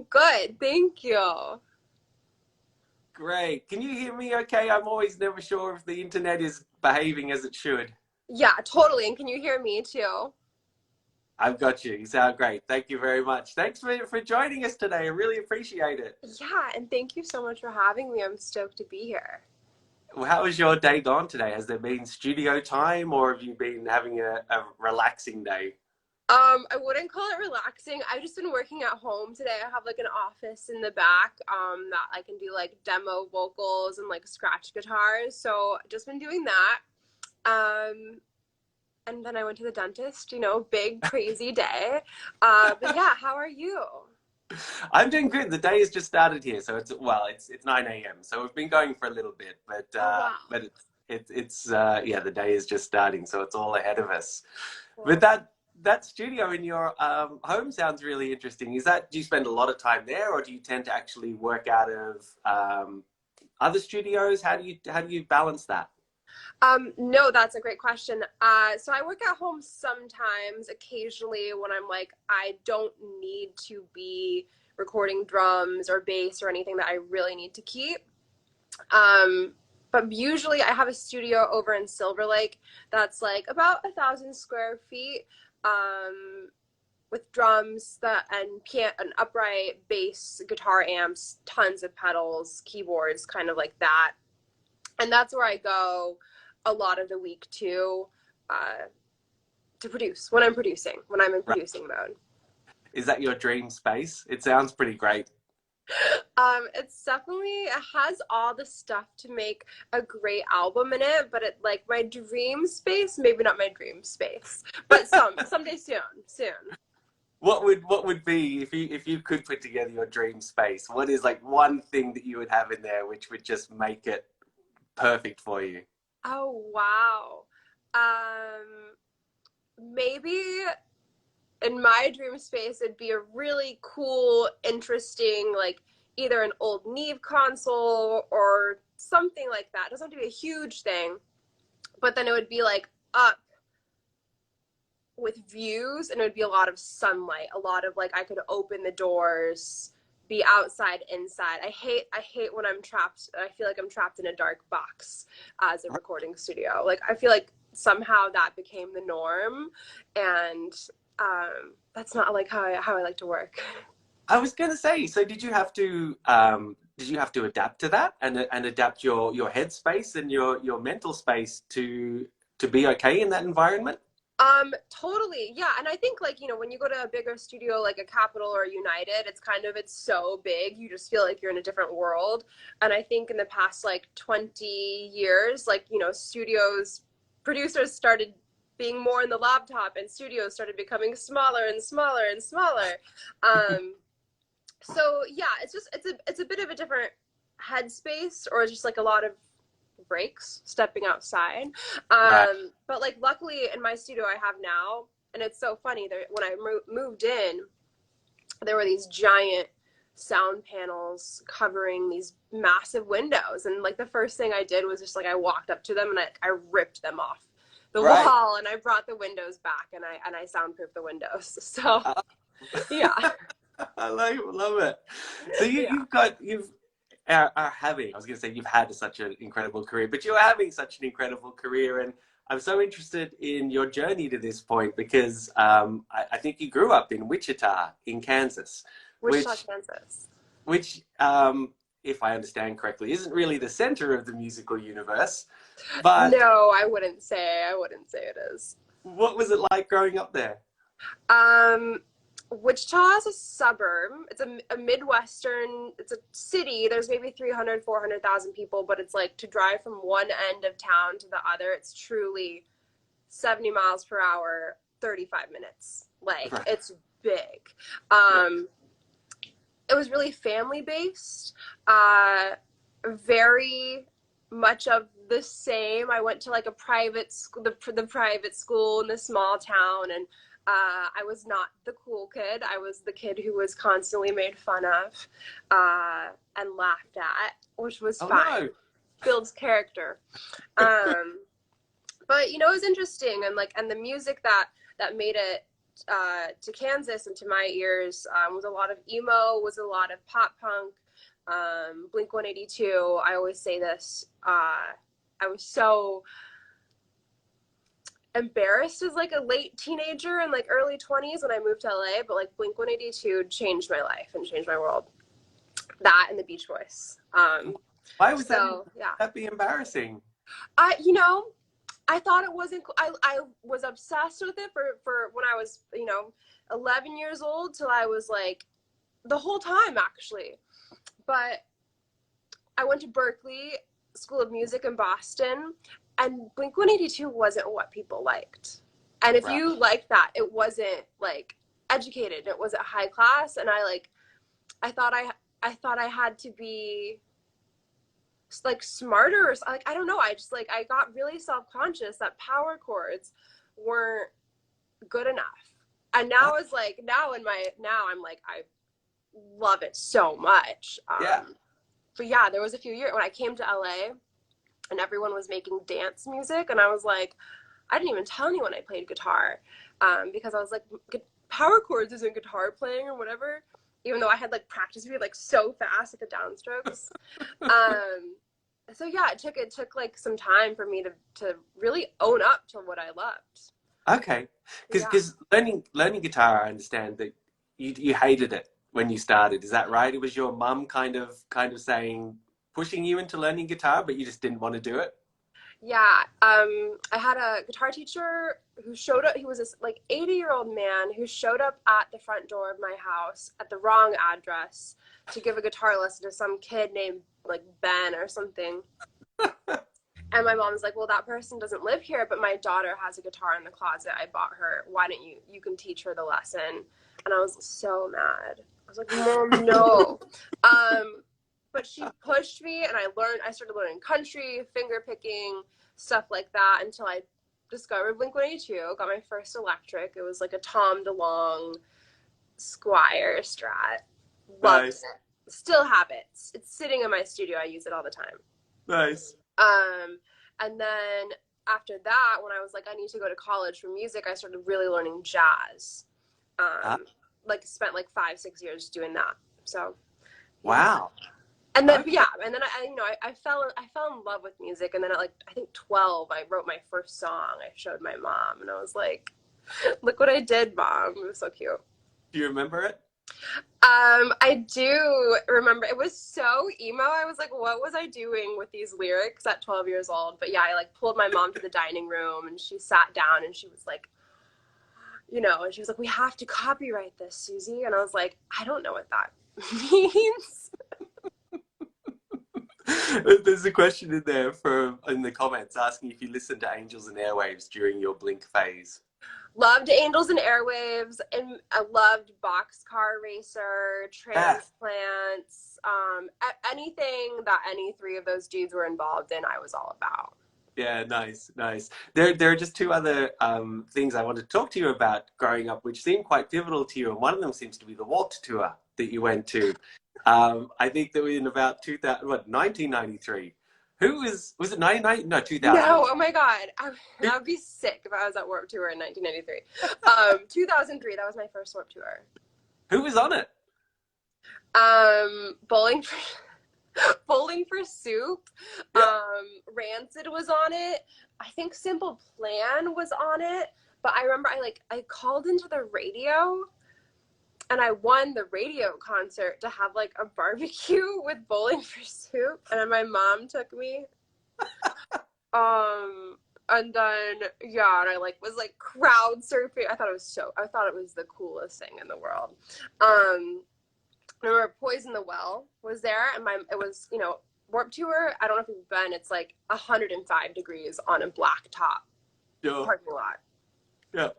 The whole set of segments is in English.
good. Thank you. Great. Can you hear me okay? I'm always never sure if the internet is behaving as it should. Yeah, totally. And can you hear me too? I've got you. You sound great. Thank you very much. Thanks for joining us today. I really appreciate it. Yeah, and thank you so much for having me. I'm stoked to be here. Well, how has your day gone today? Has there been studio time or have you been having a relaxing day? I wouldn't call it relaxing. I've just been working at home today. I have like an office in the back, that I can do like demo vocals and like scratch guitars. So just been doing that. Um, and then I went to the dentist, big crazy day. But yeah, how are you? I'm doing good. The day has just started here, so it's 9 a.m. So we've been going for a little bit, Oh wow. but it's yeah, the day is just starting, so it's all ahead of us. But Cool. that studio in your home sounds really interesting. Do you spend a lot of time there, or do you tend to actually work out of other studios? How do you balance that? No, that's a great question. So I work at home sometimes, occasionally when I'm like, I don't need to be recording drums or bass or anything that I really need to keep. Um, but usually I have a studio over in Silver Lake that's like about 1,000 square feet, with drums and piano, an upright bass, guitar amps, tons of pedals, keyboards, kind of like that. And that's where I go a lot of the week too, uh, to produce when I'm in Right. producing mode. Is that your dream space? It sounds pretty great. It has all the stuff to make a great album in it, but it like my dream space, maybe not my dream space, but someday soon. What would be if you could put together your dream space? What is like one thing that you would have in there which would just make it perfect for you? Oh wow. Maybe in my dream space, it'd be a really cool, interesting, like either an old Neve console or something like that. It doesn't have to be a huge thing, but then it would be like up with views, and it would be a lot of sunlight, a lot of like I could open the doors, be outside, inside. I hate when I'm trapped. I feel like I'm trapped in a dark box as a recording studio. Like I feel like somehow that became the norm, and that's not like how I like to work. I was going to say, so did you have to adapt to that and adapt your headspace and your mental space to be okay in that environment? Totally. Yeah. And I think like, when you go to a bigger studio like a Capitol or a United, it's so big. You just feel like you're in a different world. And I think in the past like 20 years, like, producers started being more in the laptop and studios started becoming smaller and smaller and smaller. Um, so yeah, it's a bit of a different headspace, or just like a lot of breaks stepping outside. Right. But like luckily in my studio I have now, and it's so funny that when I moved in, there were these giant sound panels covering these massive windows, and like the first thing I did was just like I walked up to them and I ripped them off the Right. wall, and I brought the windows back, and I soundproofed the windows. So Uh, yeah. I love it. So Yeah. you've are having, I was going to say you've had such an incredible career, but you're having such an incredible career. And I'm so interested in your journey to this point because I think you grew up in Wichita, in Kansas, Wichita, which, Kansas. which if I understand correctly, isn't really the center of the musical universe. But No, I wouldn't say it is. what was it like growing up there? Um, Wichita is a suburb. It's a Midwestern, it's a city. There's maybe 300, 400,000 people, but it's like to drive from one end of town to the other, it's truly 70 miles per hour, 35 minutes. Like, Right. it's big. Yeah. Um, it was really family based, very much of the same. I went to like a private school, the private school in the small town, and I was not the cool kid. I was the kid who was constantly made fun of, and laughed at, which was Oh fine. no. Builds character. Um, but it was interesting, and like, and the music that made it to Kansas and to my ears was a lot of emo, was a lot of pop punk, Blink 182. I always say this. I was so embarrassed as like a late teenager and like early 20s when I moved to LA, but like Blink 182 changed my life and changed my world. That and the Beach Boys. Why was yeah. that be embarrassing? You know, I thought it wasn't. I was obsessed with it for when I was 11 years old till I was like the whole time actually. But I went to Berkeley School of Music in Boston, and Blink 182 wasn't what people liked. And if you liked that, it wasn't like educated. It wasn't high class. And I thought I had to be like smarter, or like I don't know. I got really self-conscious that power chords weren't good enough. And now I'm like I love it so much. But yeah, there was a few years when I came to LA and everyone was making dance music, and I was like, I didn't even tell anyone I played guitar, because I was like, power chords isn't guitar playing or whatever, even though I had like practiced with like so fast at the downstrokes. So yeah, it took like some time for me to really own up to what I loved. Okay, because learning guitar, I understand that you hated it when you started. Is that right? It was your mum kind of saying, pushing you into learning guitar, but you just didn't want to do it? Yeah, I had a guitar teacher who showed up. He was this like 80-year-old man who showed up at the front door of my house at the wrong address to give a guitar lesson to some kid named like Ben or something. And my mom's like, well, that person doesn't live here, but my daughter has a guitar in the closet. I bought her. Why don't you can teach her the lesson? And I was so mad. I was like, Mom, no. But she pushed me, and I started learning country, finger picking, stuff like that, until I discovered Blink-182, got my first electric. It was like a Tom DeLonge Squire Strat. Loved it. Still have it. It's sitting in my studio. I use it all the time. Nice. And then after that, when I was like, I need to go to college for music, I started really learning jazz. Like spent like 5-6 years doing that. So. Yeah. Wow. And then I fell in love with music, and then at like I think 12 I wrote my first song. I showed my mom, and I was like, look what I did, Mom. It was so cute. Do you remember it? I do remember. It was so emo. I was like, what was I doing with these lyrics at 12 years old? But yeah, I like pulled my mom to the dining room, and she sat down, and she was like, and she was like, we have to copyright this, Suzy. And I was like, I don't know what that means. There's a question in there in the comments asking if you listened to Angels and Airwaves during your Blink phase. Loved Angels and Airwaves, and I loved Boxcar Racer, Transplants, anything that any three of those dudes were involved in, I was all about. Yeah, nice. There are just two other things I want to talk to you about growing up, which seem quite pivotal to you, and one of them seems to be the Warped Tour that you went to. I think that in about 1993. Was it 99? No, 2000. No, oh my God. I would be sick if I was at Warped Tour in 1993. 2003, that was my first Warped Tour. Who was on it? Bowling for Soup. Yeah. Rancid was on it. I think Simple Plan was on it. But I remember I called into the radio, and I won the radio concert to have like a barbecue with Bowling for Soup, and then my mom took me. And then and I was crowd surfing. I thought it was the coolest thing in the world. I remember Poison the Well was there, and it was Warped Tour. I don't know if you've been. It's like 105 degrees on a black top parking lot. Yeah.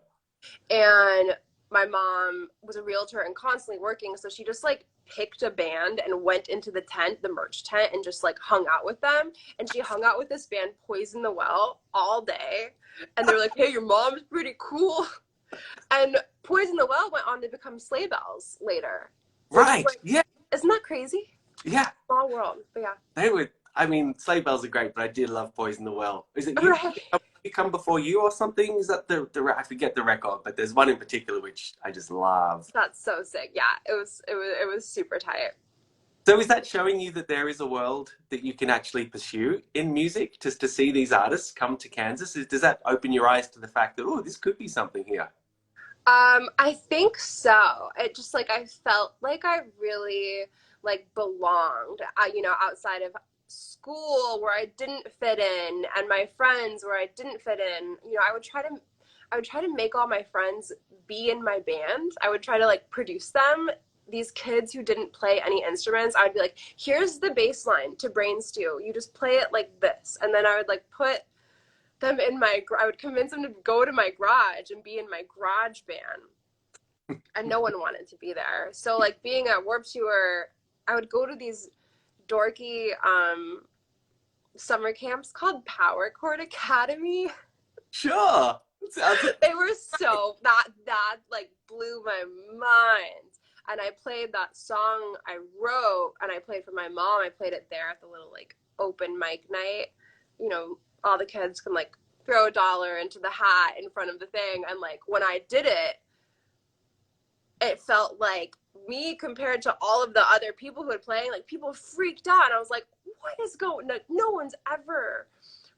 And my mom was a realtor and constantly working, so she just picked a band and went into the merch tent, and just hung out with them. And she hung out with this band, Poison the Well, all day. And they were like, hey, your mom's pretty cool. And Poison the Well went on to become Sleigh Bells later. Right. Yeah. Isn't that crazy? Yeah. Small world. But yeah. They were. I mean, Sleigh Bells are great, but I did love Poison the Well. Is it right. come before you or something? Is that I forget the record, but there's one in particular which I just love. That's so sick. Yeah, it was super tight. So is that showing you that there is a world that you can actually pursue in music, just to see these artists come to Kansas? Does that open your eyes to the fact that, oh, this could be something here? I think so. It just like I felt like I really like belonged, outside of school where I didn't fit in, and my friends where I didn't fit in. I would try to make all my friends be in my band. I would try to like produce them. These kids who didn't play any instruments, I would be like, here's the bass line to Brain Stew. You just play it like this. And then I would like put them I would convince them to go to my garage and be in my garage band. And no one wanted to be there. So like being at Warped Tour, I would go to these dorky summer camps called Power Chord Academy. Sure. Sounds They were so that like blew my mind. And I played that song I wrote, and I played for my mom. I played it there at the little like open mic night. All the kids can like throw $1 into the hat in front of the thing, and like when I did it, it felt like me compared to all of the other people who had played. Like people freaked out, and I was like, what is going on? No one's ever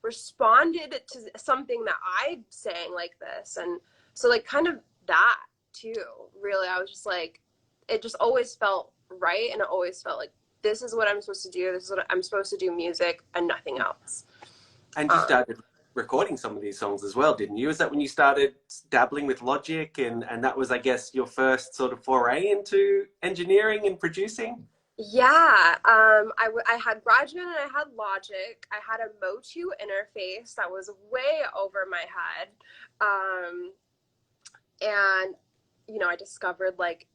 responded to something that I sang like this. And so like kind of that too, really, I was just like, it just always felt right, and it always felt like this is what I'm supposed to do. This is what I'm supposed to do, music and nothing else. And you started recording some of these songs as well, didn't you? Is that when you started dabbling with Logic, and that was, I guess, your first sort of foray into engineering and producing? Yeah, I had GarageBand and I had Logic. I had a Motu interface that was way over my head. And, I discovered like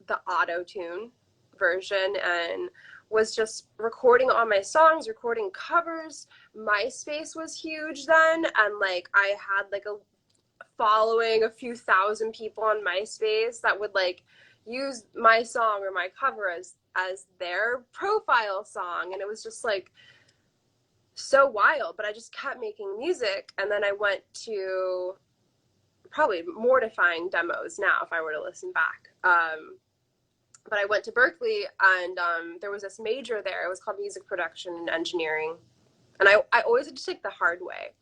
the auto tune version, and was just recording all my songs, recording covers. MySpace was huge then, and like I had like a following, a few thousand people on MySpace that would like use my song or my cover as their profile song, and it was just like so wild. But I just kept making music, and then I went to probably mortifying demos now if I were to listen back. But I went to Berkeley, and there was this major there. It was called Music Production and Engineering, and I always had to take the hard way.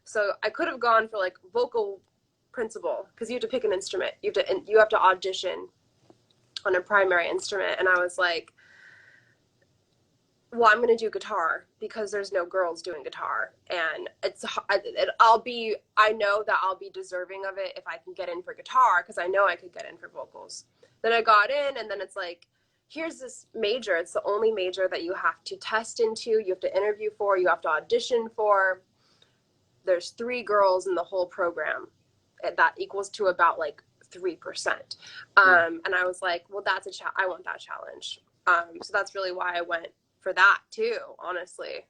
So I could have gone for like vocal principal, because you have to pick an instrument. You have to audition on a primary instrument, and I was like, well, I'm going to do guitar because there's no girls doing guitar, and I know that I'll be deserving of it if I can get in for guitar, because I know I could get in for vocals. Then I got in, and then it's like, here's this major. It's the only major that you have to test into, you have to interview for, you have to audition for. There's 3 girls in the whole program. That equals to about like 3%. And I was like, well, I want that challenge. So that's really why I went for that too, honestly.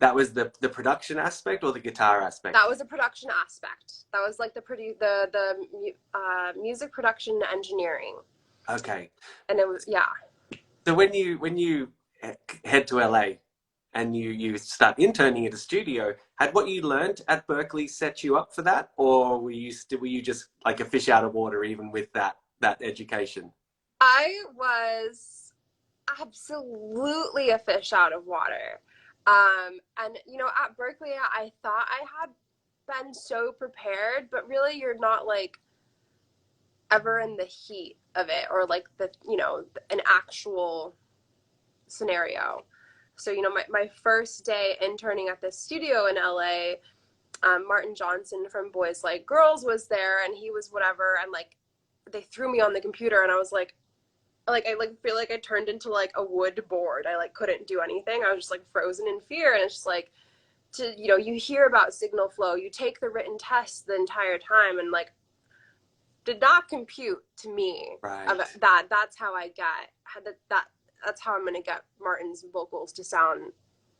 That was the production aspect or the guitar aspect? That was a production aspect. That was like the music production engineering. Okay. And it was, yeah. So when you head to LA and you start interning at a studio, had what you learned at Berkeley set you up for that, or were you just like a fish out of water even with that education? I was absolutely a fish out of water. And at Berkeley, I thought I had been so prepared, but really you're not like ever in the heat of it, or like an actual scenario. So, my first day interning at this studio in LA, Martin Johnson from Boys Like Girls was there, and he was whatever, and like they threw me on the computer, and I was like I like feel like I turned into like a wood board. I like couldn't do anything. I was just like frozen in fear. And it's just like, you hear about signal flow, you take the written test the entire time, and like did not compute to me. Right. That's how I get that's how I'm gonna get Martin's vocals to sound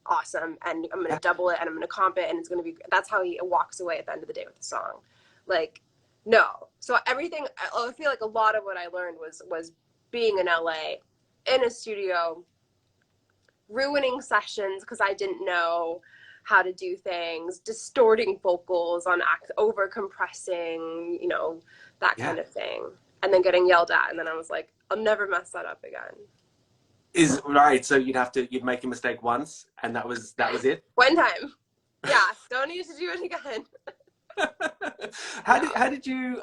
awesome, and I'm gonna double it, and I'm gonna comp it, and it's gonna be, that's how he walks away at the end of the day with the song. Like, no. So everything, I feel like a lot of what I learned was being in LA, in a studio, ruining sessions because I didn't know, how to do things, distorting vocals on over compressing, you know, that Yeah. kind of thing. And then getting yelled at. And then I was like, I'll never mess that up again. Is right. So you'd make a mistake once, and that was it. One time. Yeah. Don't need to do it again. How Yeah. did you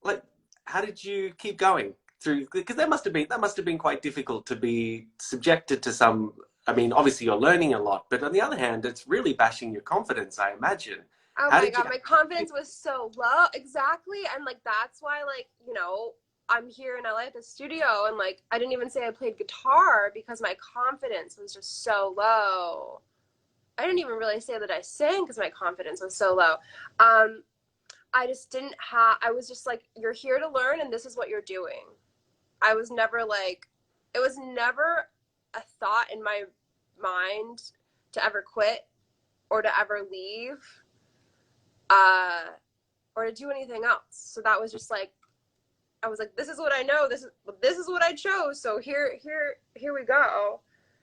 like how did you keep going through, because that must have been quite difficult to be subjected to some. I mean, obviously you're learning a lot, but on the other hand, it's really bashing your confidence, I imagine. Oh How my did you God, my confidence was so low. Exactly. And like, that's why, like, you know, I'm here in LA at the studio and like, I didn't even say I played guitar because my confidence was just so low. I didn't even really say that I sang because my confidence was so low. Um, I just didn't have, I was just like, you're here to learn and this is what you're doing. I was never like, it was never a thought in my mind to ever quit or to ever leave. Uh, or to do anything else. So that was just like, I was like, this is what I know. This is what I chose. So here we go.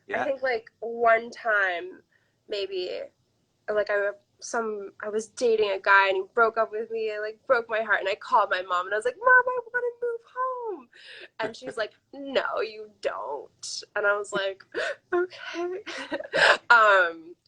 I yeah. think like one time, maybe like I was dating a guy and he broke up with me and like broke my heart and I called my mom and I was like, Mom, I want to move home. And she's like, no, you don't. And I was like, okay.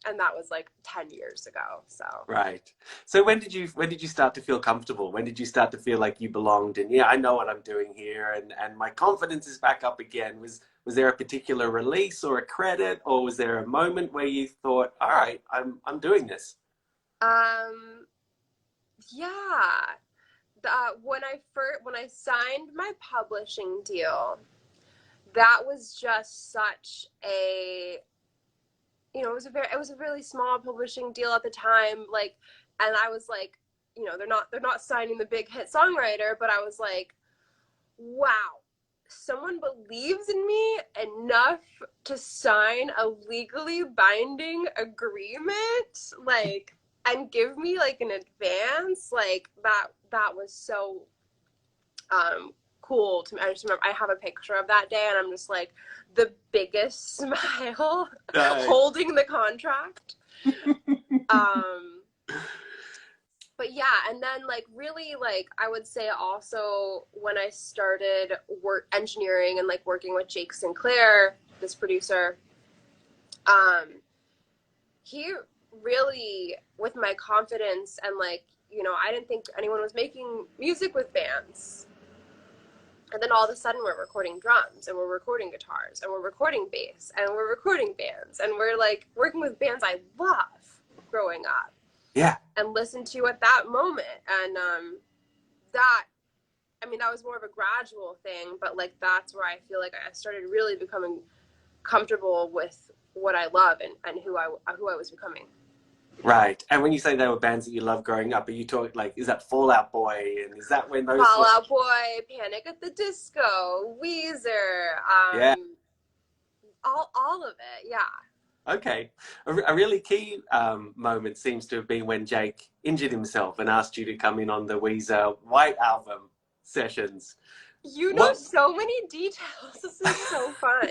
And that was like 10 years ago. So Right. So when did you start to feel comfortable? When did you start to feel like you belonged and, yeah, I know what I'm doing here, and my confidence is back up again? Was there a particular release or a credit, or was there a moment where you thought, all right, I'm doing this? um yeah. When I signed my publishing deal, that was just such a, you know, it was a really small publishing deal at the time, like, and I was like, you know, they're not signing the big hit songwriter, but I was like, wow, someone believes in me enough to sign a legally binding agreement, like, and give me like an advance, like that was so cool to me. I just remember I have a picture of that day and I'm just like the biggest smile Nice. holding the contract. Um but yeah, and then like really like I would say also when I started work engineering and like working with Jake Sinclair, this producer, um he really, with my confidence and like, you know, I didn't think anyone was making music with bands. And then all of a sudden we're recording drums and we're recording guitars and we're recording bass and we're recording bands and we're like working with bands I love growing up Yeah. and listened to at that moment. And that, I mean, that was more of a gradual thing, but like that's where I feel like I started really becoming comfortable with what I love and who I was becoming. Right. And when you say they were bands that you loved growing up, are you talking like, is that Fall Out Boy, and is that when those Fall sorts of, Out Boy, Panic at the Disco, Weezer, yeah. all of it, yeah. Okay. A really key moment seems to have been when Jake injured himself and asked you to come in on the Weezer White Album sessions. You know What so many details. This is so fun.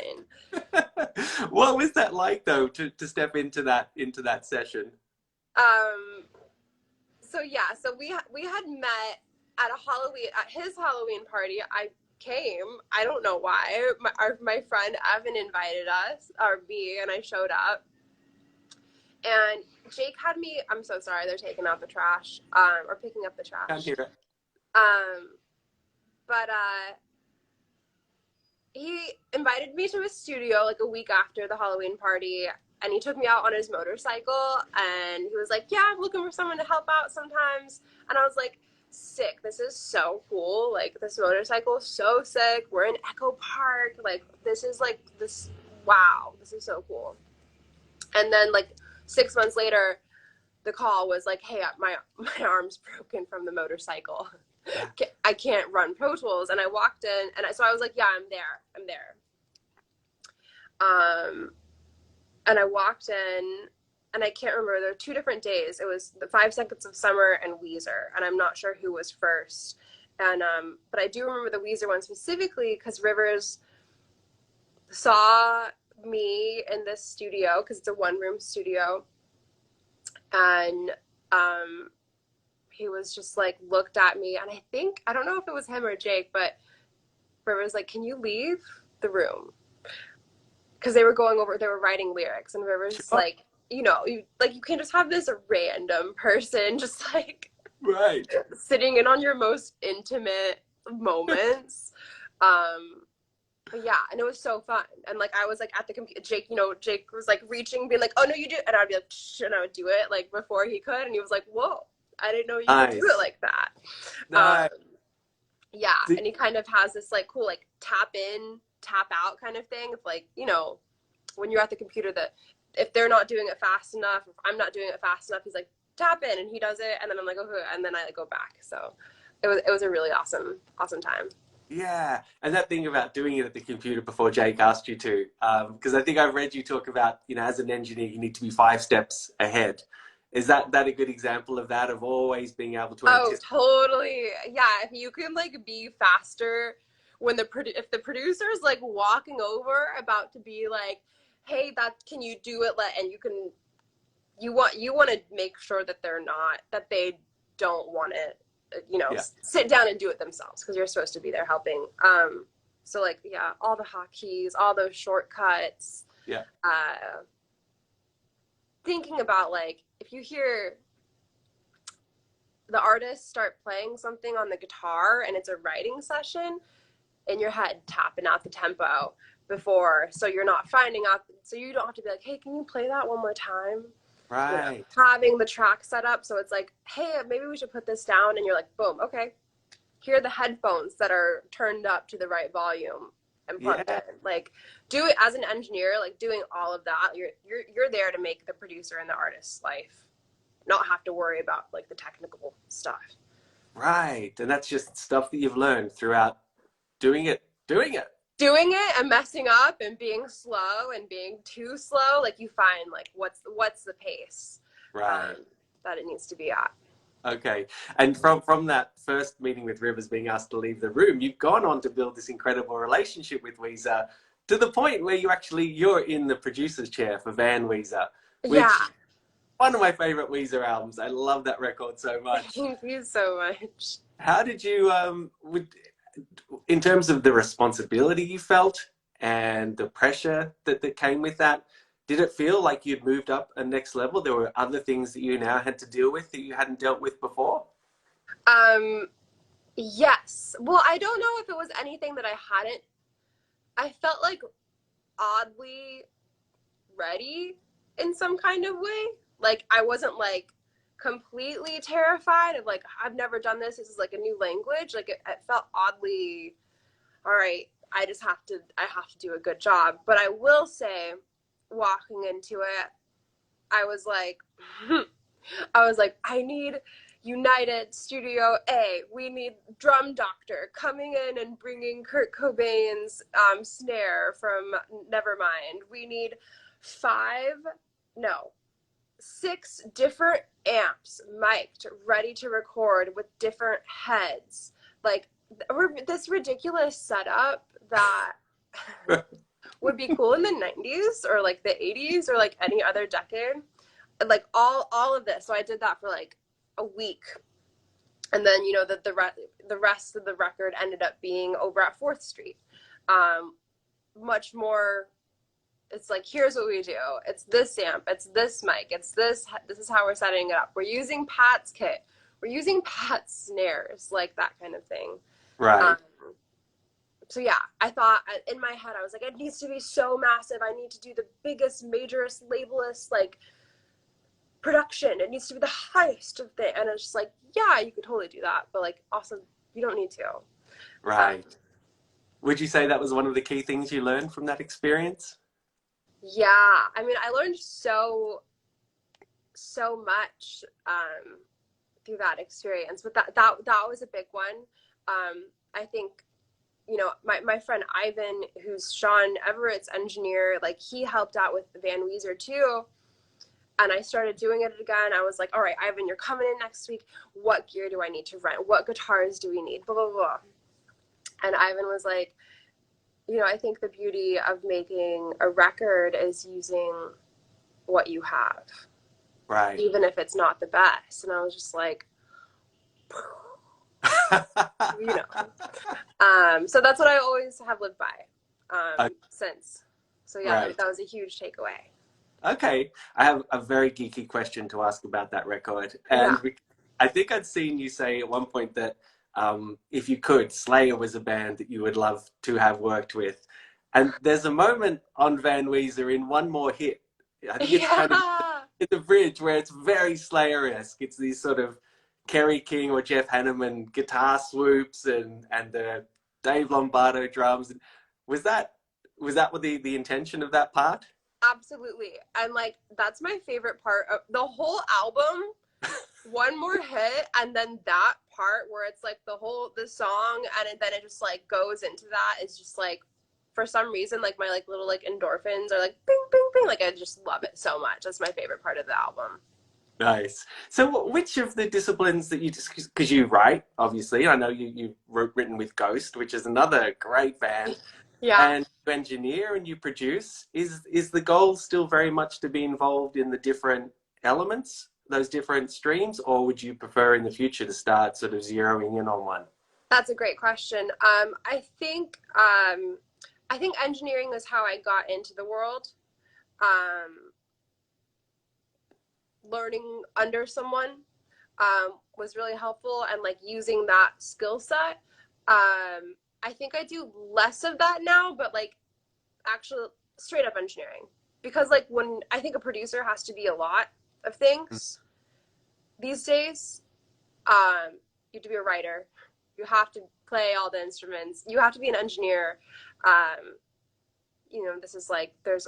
what was that like though, to step into that session? Um, so yeah, so we had met at his Halloween party. I came. I don't know why. My friend Evan invited us, or me, and I showed up. And Jake had me. I'm so sorry. They're taking out the trash, or picking up the Can't trash. hear it. Um, but he invited me to his studio like a week after the Halloween party, and he took me out on his motorcycle and he was like, yeah, I'm looking for someone to help out sometimes. And I was like, sick, this is so cool, like this motorcycle is so sick, we're in Echo Park, like this is like this, wow, this is so cool. And then like 6 months later the call was like, hey, my arm's broken from the motorcycle. Yeah. I can't run Pro Tools. And I walked in, and so I was like, yeah, I'm there. And I walked in, and I can't remember. There were two different days. It was the 5 Seconds of Summer and Weezer, and I'm not sure who was first. And but I do remember the Weezer one specifically because Rivers saw me in this studio because it's a one-room studio, And he was just like looked at me, and I don't know if it was him or Jake, but River was like, "Can you leave the room?" Because they were writing lyrics, and River's Sure. like, you can't just have this random person just like Right. sitting in on your most intimate moments. Um, but yeah, and it was so fun. And like I was like at the computer, Jake was like reaching, being like, "Oh no, you do," and I'd be like, "Shh," and I would do it like before he could, and he was like, "Whoa, I didn't know you could do it Nice. like that." Nice. Um, yeah, and he kind of has this like cool like tap in, tap out kind of thing. If like when you're at the computer, that if they're not doing it fast enough, if I'm not doing it fast enough, he's like tap in, and he does it, and then I'm like, okay, and then I like, go back. So it was a really awesome time. Yeah, and that thing about doing it at the computer before Jake asked you to, because I think I've read you talk about, as an engineer, you need to be 5 steps ahead. Is that a good example of that, of always being able to Oh, anticipate? totally. Yeah, if you can like be faster when if the producer's like walking over about to be like, "Hey, that can you do it?" And you want to make sure that they don't want to Yeah, sit down and do it themselves, because you're supposed to be there helping. So like yeah, all the hotkeys, all those shortcuts. yeah, Uh, Thinking about like if you hear the artist start playing something on the guitar and it's a writing session, in your head tapping out the tempo before, so you're not finding out, so you don't have to be like, "Hey, can you play that one more time?" right. Having the track set up so it's like, "Hey, maybe we should put this down," and you're like, boom, okay, here are the headphones that are turned up to the right volume and plugged Yeah, in. Like, do it as an engineer, like doing all of that. You're there to make the producer and the artist's life not have to worry about like the technical stuff. right. And that's just stuff that you've learned throughout doing it. Doing it and messing up and being slow and being too slow, like you find like what's the pace Right. that it needs to be at. Okay. And from that first meeting with Rivers being asked to leave the room, you've gone on to build this incredible relationship with Weezer to the point where you're in the producer's chair for Van Weezer, Yeah. which one of my favorite Weezer albums. I love that record so much. Thank you so much. How did you in terms of the responsibility you felt and the pressure that came with that, did it feel like you'd moved up a next level? There were other things that you now had to deal with that you hadn't dealt with before? um yes, well, I don't know if it was anything that I felt like oddly ready in some kind of way. Like I wasn't like completely terrified of like, I've never done this is like a new language. Like it felt oddly, all right, I have to do a good job. But I will say, walking into it, I was like, I need United Studio A. We need Drum Doctor coming in and bringing Kurt Cobain's snare from Nevermind. We need five, no, six different amps mic'd, ready to record with different heads. Like this ridiculous setup that would be cool in the 90s or like the 80s or like any other decade. Like all of this. So I did that for like a week. And then the rest of the record ended up being over at 4th Street. Um Much more, it's like, here's what we do. It's this amp, it's this mic, this is how we're setting it up. We're using Pat's kit. We're using Pat's snares, like that kind of thing. Um, Right. so yeah, I thought in my head, I was like, it needs to be so massive. I need to do the biggest, majorest, labelist like production. It needs to be the highest of the, and it's just like, yeah, you could totally do that, but like also you don't need to. Um, Right. Would you say that was one of the key things you learned from that experience? yeah, I mean, I learned so much through that experience, but that was a big one. I think my friend Ivan, who's Sean Everett's engineer, like he helped out with Van Weezer too. And I started doing it again. I was like, all right, Ivan, you're coming in next week. What gear do I need to rent? What guitars do we need? Blah, blah, blah. And Ivan was like, I think the beauty of making a record is using what you have. Right. even if it's not the best. And I was just like, you know. So that's what I always have lived by since. So yeah, Right. that was a huge takeaway. Okay, I have a very geeky question to ask about that record. Yeah. And I think I'd seen you say at one point that if you could, Slayer was a band that you would love to have worked with. And there's a moment on Van Weezer in One More Hit. I think it's kind of Yeah. in the bridge where it's very Slayer-esque. It's these sort of Kerry King or Jeff Hanneman guitar swoops and the Dave Lombardo drums. Was that what the intention of that part? Absolutely. And like that's my favorite part of the whole album. One more hit, and then that part where it's like the song, and then it just like goes into that is just like, for some reason, like my like little like endorphins are like bing bing bing. Like I just love it so much. That's my favorite part of the album. Nice. So, which of the disciplines that you just because you write, obviously, I know you've written with Ghost, which is another great band, Yeah. and you engineer and you produce. Is the goal still very much to be involved in the different elements, those different streams, or would you prefer in the future to start sort of zeroing in on one? That's a great question. I think engineering is how I got into the world. Um, Learning under someone was really helpful, and like using that skill set. I think I do less of that now, but like actual straight up engineering, because like when I think a producer has to be a lot of things these days. You have to be a writer, you have to play all the instruments, you have to be an engineer. This is like there's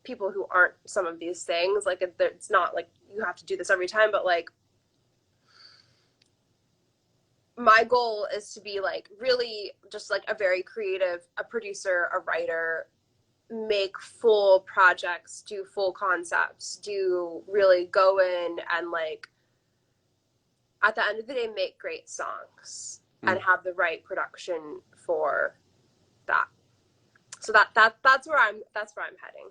people who aren't some of these things. Like it's not like you have to do this every time, but like my goal is to be like really just like a very creative, a producer, a writer, make full projects, do full concepts, do really go in and like at the end of the day make great songs and have the right production for that. So that's where I'm heading.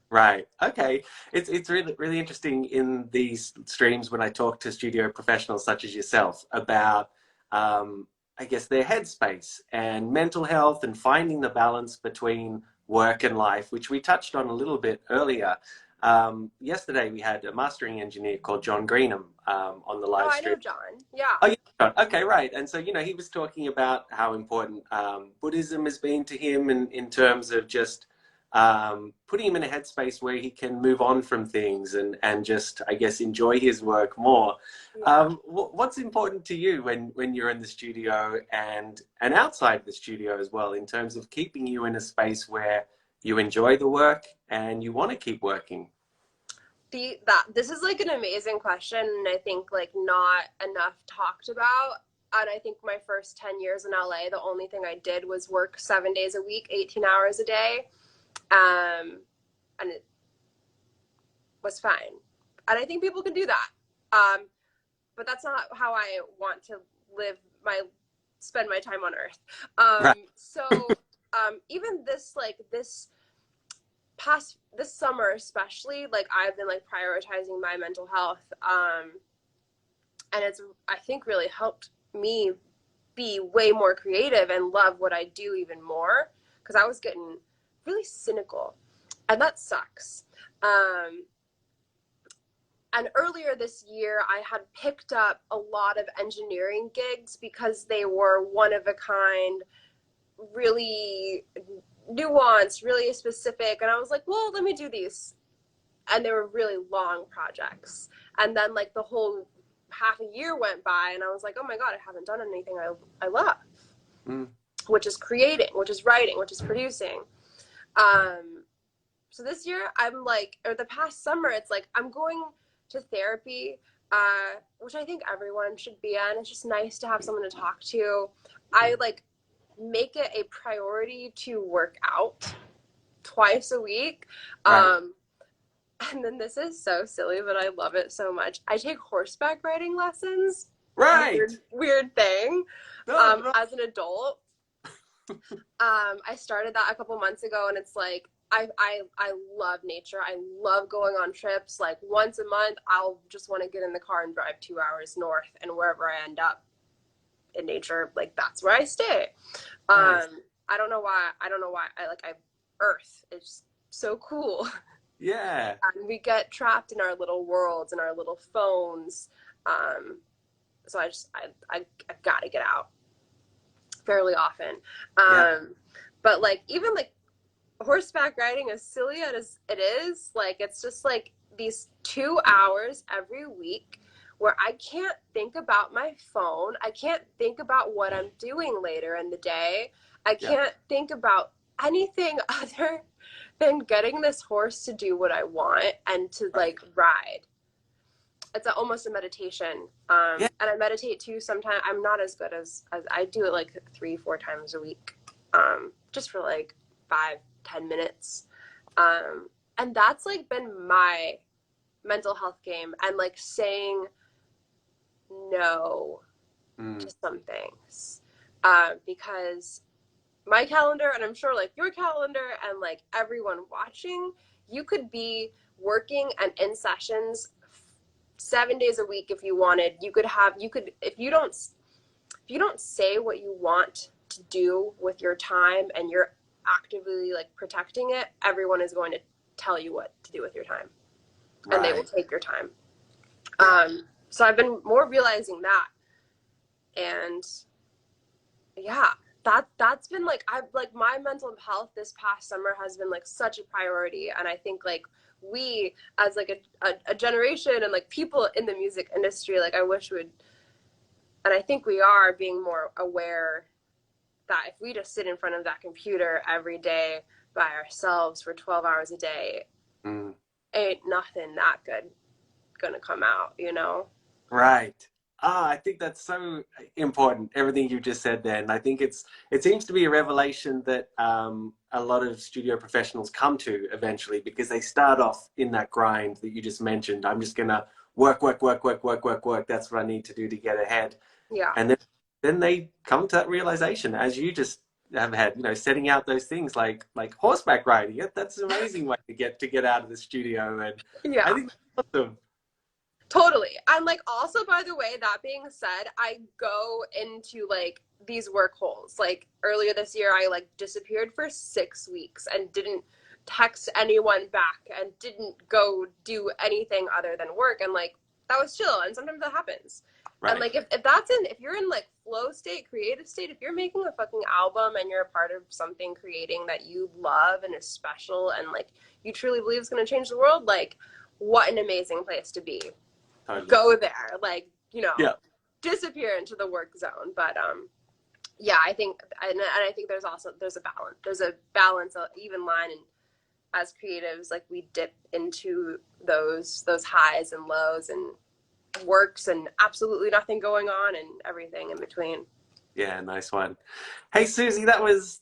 Right. Okay. It's really interesting in these streams when I talk to studio professionals such as yourself about I guess their headspace and mental health and finding the balance between work and life, which we touched on a little bit earlier. Yesterday we had a mastering engineer called John Greenham on the Oh, live I know stream. John. Yeah. Oh, yeah. Okay, right. And so, he was talking about how important Buddhism has been to him in terms of just putting him in a headspace where he can move on from things and just, I guess, enjoy his work more. Yeah. What's important to you when you're in the studio and outside the studio as well, in terms of keeping you in a space where you enjoy the work and you want to keep working? This is like an amazing question, and I think like not enough talked about. And I think my first 10 years in LA, the only thing I did was work 7 days a week, 18 hours a day. And it was fine. And I think people can do that. But that's not how I want to live spend my time on earth. Right. Even this summer especially, like I've been like prioritizing my mental health. And it's, I think, really helped me be way more creative and love what I do even more, because I was getting really cynical, and that sucks. And earlier this year, I had picked up a lot of engineering gigs because they were one of a kind, really nuanced, really specific. And I was like, well, let me do these. And they were really long projects. And then like the whole half a year went by, and I was like, oh my God, I haven't done anything I love, Mm. which is creating, which is writing, which is producing. So this year I'm like, or the past summer, it's like I'm going to therapy, which I think everyone should be in. It's just nice to have someone to talk to. I like make it a priority to work out twice a week. Right. And then this is so silly, but I love it so much. I take horseback riding lessons. Right. Weird thing. No, no. As an adult. I started that a couple months ago, and it's like I love nature. I love going on trips. Like once a month, I'll just want to get in the car and drive 2 hours north, and wherever I end up in nature, like that's where I stay. Nice. I don't know why. I don't know why. I Earth is so cool. Yeah. And we get trapped in our little worlds and our little phones. Um, so I gotta get out fairly often. Yeah. But like even like horseback riding, as silly as it is, like it's just like these 2 hours every week where I can't think about my phone. I can't think about what I'm doing later in the day. I Yeah. can't think about anything other than getting this horse to do what I want and to Right. like ride. It's almost a meditation. Yeah. And I meditate too sometimes. I'm not as good as I do it like 3, 4 times a week, just for like 5, 10 minutes. And that's like been my mental health game, and like saying no Mm. to some things, because my calendar, and I'm sure like your calendar and like everyone watching, you could be working and in sessions 7 days a week if you wanted. You could if you don't say what you want to do with your time and you're actively like protecting it, everyone is going to tell you what to do with your time, and they will Right. take your time. Yeah. So I've been more realizing that, and yeah, that's been like I've like my mental health this past summer has been like such a priority, and I think like we as like a generation and like people in the music industry, like I wish would, and I think we are being more aware that if we just sit in front of that computer every day by ourselves for 12 hours a day, Mm. ain't nothing that good gonna come out, you know? Right. Ah, I think that's so important, everything you just said there. And I think it seems to be a revelation that a lot of studio professionals come to eventually because they start off in that grind that you just mentioned. I'm just gonna work, work, work, work, work, work, work. That's what I need to do to get ahead. Yeah. And then they come to that realization, as you just have had, setting out those things like horseback riding. Yeah, that's an amazing way to get out of the studio. And I Yeah. think that's awesome. Totally. And like also by the way, that being said, I go into like these work holes. Like earlier this year I like disappeared for 6 weeks and didn't text anyone back and didn't go do anything other than work, and like that was chill, and sometimes that happens. And Right. like if you're in like flow state, creative state, if you're making a fucking album and you're a part of something creating that you love and is special and like you truly believe is going to change the world, like what an amazing place to be. Totally. Go there, like, Yeah. disappear into the work zone. But yeah, I think, and I think there's a balance, a even line, and as creatives, like we dip into those highs and lows and works and absolutely nothing going on and everything in between. Yeah, nice one. Hey, Suzy,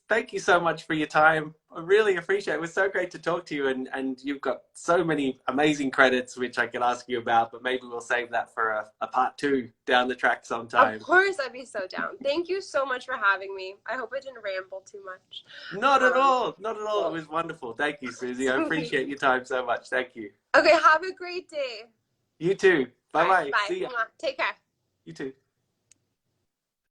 thank you so much for your time. I really appreciate it. It was so great to talk to you, and you've got so many amazing credits, which I could ask you about, but maybe we'll save that for a part two down the track Of sometime. course, I'd be so down. Thank you so much for having me. I hope I didn't ramble too much. Not at um all. Not at all. It well, was wonderful. Thank you, Suzy. I sweet. appreciate your time so much. Thank you. Okay, have a great day. You too. All right, Bye-bye. bye. See ya. Take care. You too.